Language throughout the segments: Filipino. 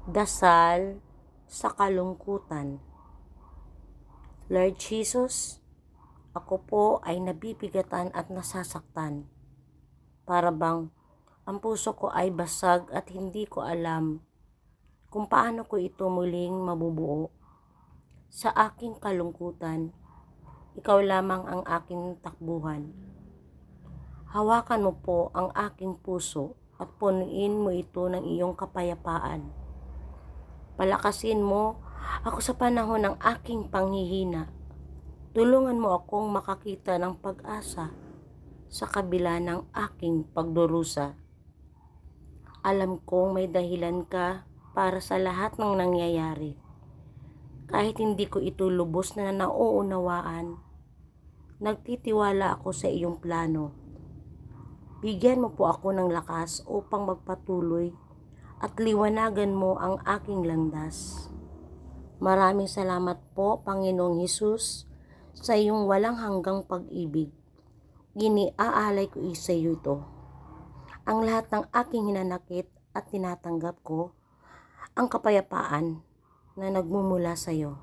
Dasal sa kalungkutan. Lord Jesus, ako po ay nabibigatan at nasasaktan. Para bang ang puso ko ay basag at hindi ko alam kung paano ko ito muling mabubuo. Sa aking kalungkutan, ikaw lamang ang aking takbuhan. Hawakan mo po ang aking puso at punuin mo ito ng iyong kapayapaan. Palakasin mo ako sa panahon ng aking panghihina. Tulungan mo akong makakita ng pag-asa sa kabila ng aking pagdurusa. Alam kong may dahilan ka para sa lahat ng nangyayari. Kahit hindi ko ito lubos na nauunawaan, nagtitiwala ako sa iyong plano. Bigyan mo po ako ng lakas upang magpatuloy at liwanagan mo ang aking landas. Maraming salamat po, Panginoong Hesus, sa iyong walang hanggang pag-ibig. Iniaalay ko sa iyo ito. Ang lahat ng aking hinanakit at tinatanggap ko, ang kapayapaan na nagmumula sa iyo.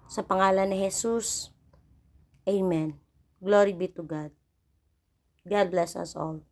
Sa pangalan ni Jesus, Amen. Glory be to God. God bless us all.